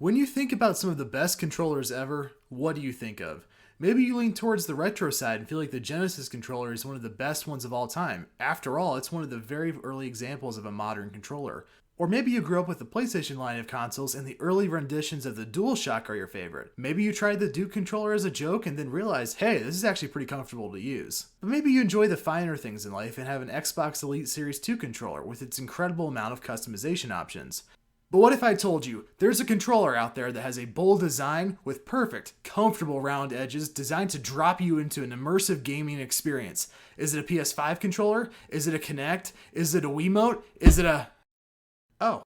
When you think about some of the best controllers ever, what do you think of? Maybe you lean towards the retro side and feel like the Genesis controller is one of the best ones of all time. After all, it's one of the very early examples of a modern controller. Or maybe you grew up with the PlayStation line of consoles and the early renditions of the DualShock are your favorite. Maybe you tried the Duke controller as a joke and then realized, hey, this is actually pretty comfortable to use. But maybe you enjoy the finer things in life and have an Xbox Elite Series 2 controller with its incredible amount of customization options. But what if I told you, there's a controller out there that has a bold design with perfect, comfortable round edges designed to drop you into an immersive gaming experience? Is it a PS5 controller? Is it a Kinect? Is it a Wiimote? Is it a... Oh.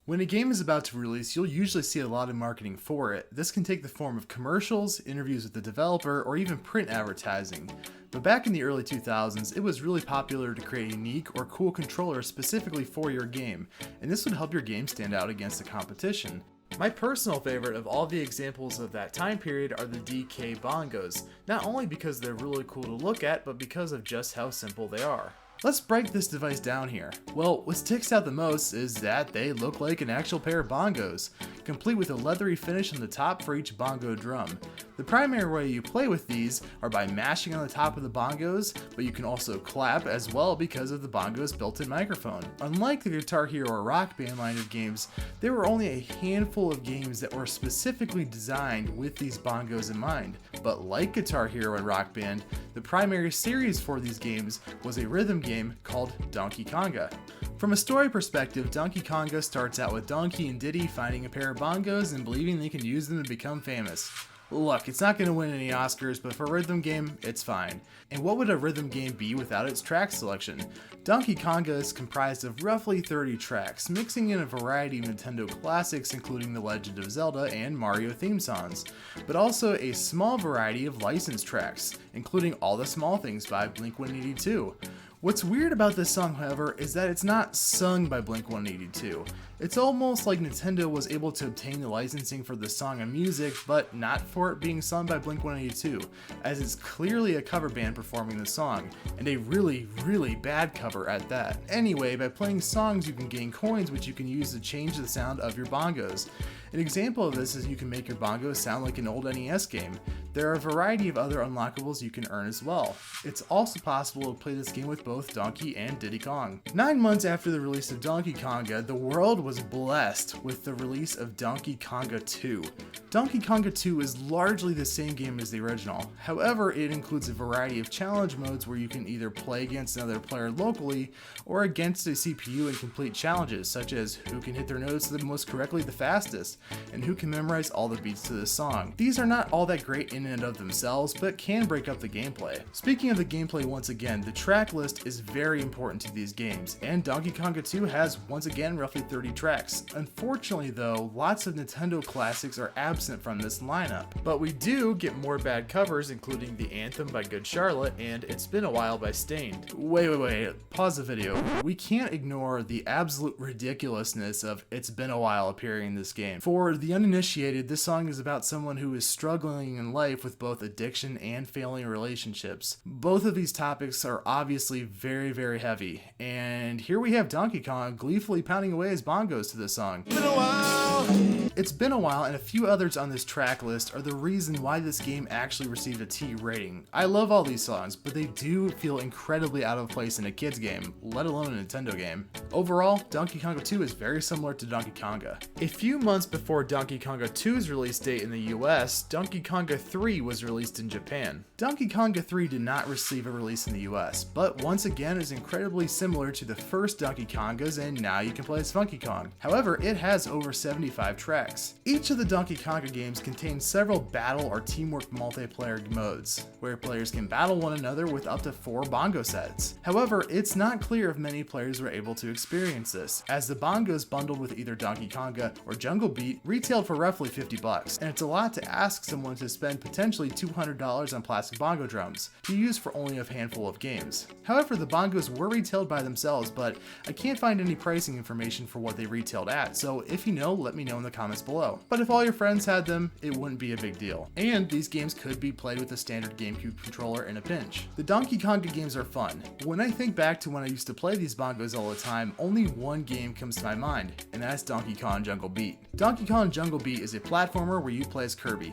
When a game is about to release, you'll usually see a lot of marketing for it. This can take the form of commercials, interviews with the developer, or even print advertising. But back in the early 2000s, it was really popular to create a unique or cool controller specifically for your game, and this would help your game stand out against the competition. My personal favorite of all the examples of that time period are the DK Bongos, not only because they're really cool to look at, but because of just how simple they are. Let's break this device down here. Well, what sticks out the most is that they look like an actual pair of bongos, complete with a leathery finish on the top for each bongo drum. The primary way you play with these are by mashing on the top of the bongos, but you can also clap as well because of the bongo's built-in microphone. Unlike the Guitar Hero or Rock Band line of games, there were only a handful of games that were specifically designed with these bongos in mind. But like Guitar Hero and Rock Band, the primary series for these games was a rhythm game called Donkey Konga. From a story perspective, Donkey Konga starts out with Donkey and Diddy finding a pair of bongos and believing they can use them to become famous. Look, it's not going to win any Oscars, but for a rhythm game, it's fine. And what would a rhythm game be without its track selection? Donkey Konga is comprised of roughly 30 tracks, mixing in a variety of Nintendo classics including The Legend of Zelda and Mario theme songs, but also a small variety of licensed tracks, including All the Small Things by Blink-182. What's weird about this song, however, is that it's not sung by Blink-182. It's almost like Nintendo was able to obtain the licensing for the song and music, but not for it being sung by Blink-182, as it's clearly a cover band performing the song, and a really, really bad cover at that. Anyway, by playing songs you can gain coins which you can use to change the sound of your bongos. An example of this is you can make your bongos sound like an old NES game. There are a variety of other unlockables you can earn as well. It's also possible to play this game with both Donkey and Diddy Kong. 9 months after the release of Donkey Konga, the world was blessed with the release of Donkey Konga 2. Donkey Konga 2 is largely the same game as the original. However, it includes a variety of challenge modes where you can either play against another player locally or against a CPU and complete challenges, such as who can hit their notes the most correctly the fastest, and who can memorize all the beats to the song. These are not all that great in and of themselves, but can break up the gameplay. Speaking of the gameplay once again, the track list is very important to these games, and Donkey Konga 2 has once again roughly 30 tracks. Unfortunately though, lots of Nintendo classics are absent from this lineup, but we do get more bad covers, including the Anthem by Good Charlotte and It's Been a While by Stained. Wait, pause the video. We can't ignore the absolute ridiculousness of It's Been a While appearing in this game. For the uninitiated, this song is about someone who is struggling in life with both addiction and failing relationships. Both of these topics are obviously very, very heavy, and here we have Donkey Kong gleefully pounding away his bongos to this song. It's Been a While and a few others on this track list are the reason why this game actually received a T rating. I love all these songs, but they do feel incredibly out of place in a kid's game, let alone a Nintendo game. Overall, Donkey Konga 2 is very similar to Donkey Konga. A few months before Donkey Konga 2's release date in the US, Donkey Konga 3 was released in Japan. Donkey Konga 3 did not receive a release in the US, but once again is incredibly similar to the first Donkey Kongas, and now you can play as Funky Kong. However, it has over 75 tracks. Each of the Donkey Konga games contains several battle or teamwork multiplayer modes, where players can battle one another with up to 4 bongo sets. However, it's not clear if many players were able to experience this, as the bongos bundled with either Donkey Konga or Jungle Beat retailed for roughly $50, and it's a lot to ask someone to spend potentially $200 on plastic bongo drums, to use for only a handful of games. However, the bongos were retailed by themselves, but I can't find any pricing information for what they retailed at, so if you know, let me know in the comments comments below. But if all your friends had them, it wouldn't be a big deal. And these games could be played with a standard GameCube controller in a pinch. The Donkey Konga games are fun. When I think back to when I used to play these bongos all the time, only one game comes to my mind, and that's Donkey Kong Jungle Beat. Donkey Kong Jungle Beat is a platformer where you play as Kirby.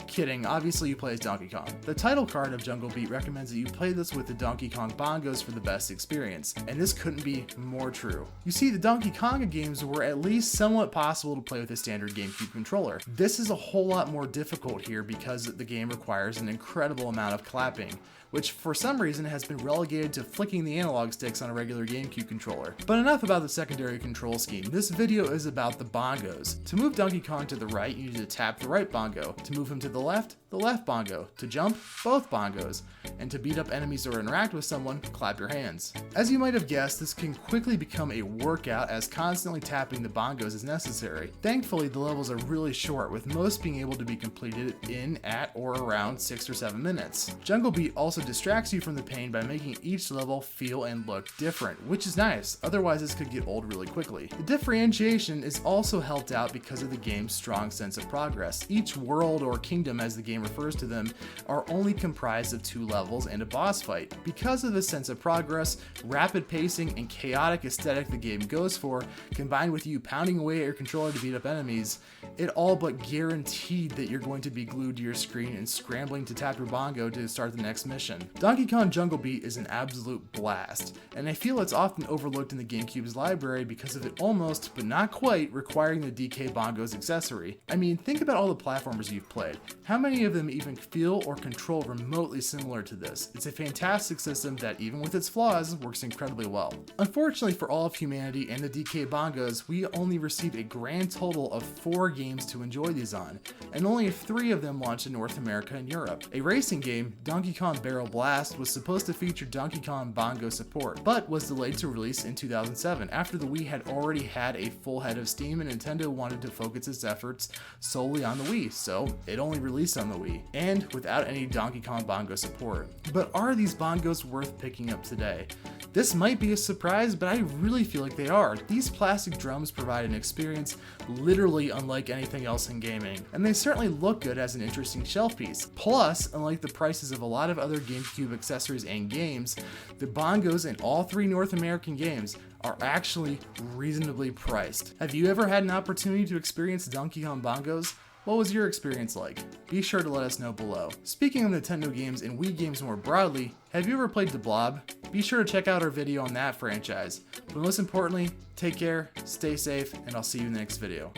Kidding, obviously you play as Donkey Kong. The title card of Jungle Beat recommends that you play this with the Donkey Kong Bongos for the best experience, and this couldn't be more true. You see, the Donkey Konga games were at least somewhat possible to play with a standard GameCube controller. This is a whole lot more difficult here because the game requires an incredible amount of clapping, which for some reason has been relegated to flicking the analog sticks on a regular GameCube controller. But enough about the secondary control scheme. This video is about the bongos. To move Donkey Kong to the right, you need to tap the right bongo. To move him to the left bongo. To jump, both bongos. And to beat up enemies or interact with someone, clap your hands. As you might have guessed, this can quickly become a workout as constantly tapping the bongos is necessary. Thankfully, the levels are really short, with most being able to be completed in, at, or around 6 or 7 minutes. Jungle Beat also distracts you from the pain by making each level feel and look different, which is nice, otherwise this could get old really quickly. The differentiation is also helped out because of the game's strong sense of progress. Each world, or kingdom as the game refers to them, are only comprised of 2 levels and a boss fight. Because of the sense of progress, rapid pacing, and chaotic aesthetic the game goes for, combined with you pounding away at your controller to beat up enemies, it all but guaranteed that you're going to be glued to your screen and scrambling to tap your bongo to start the next mission. Donkey Kong Jungle Beat is an absolute blast, and I feel it's often overlooked in the GameCube's library because of it almost, but not quite, requiring the DK Bongos accessory. I mean, think about all the platformers you've played. How many of them even feel or control remotely similar to this? It's a fantastic system that, even with its flaws, works incredibly well. Unfortunately for all of humanity and the DK Bongos, we only received a grand total of 4 games to enjoy these on, and only 3 of them launched in North America and Europe. A racing game, Donkey Kong Barrel Blast, was supposed to feature Donkey Kong Bongo support, but was delayed to release in 2007 after the Wii had already had a full head of steam and Nintendo wanted to focus its efforts solely on the Wii, so it only released on the Wii, and without any Donkey Kong Bongo support. But are these bongos worth picking up today? This might be a surprise, but I really feel like they are. These plastic drums provide an experience literally unlike anything else in gaming, and they certainly look good as an interesting shelf piece. Plus, unlike the prices of a lot of other GameCube accessories and games, the bongos in all 3 North American games are actually reasonably priced. Have you ever had an opportunity to experience Donkey Kong Bongos? What was your experience like? Be sure to let us know below. Speaking of Nintendo games and Wii games more broadly, have you ever played The Blob? Be sure to check out our video on that franchise. But most importantly, take care, stay safe, and I'll see you in the next video.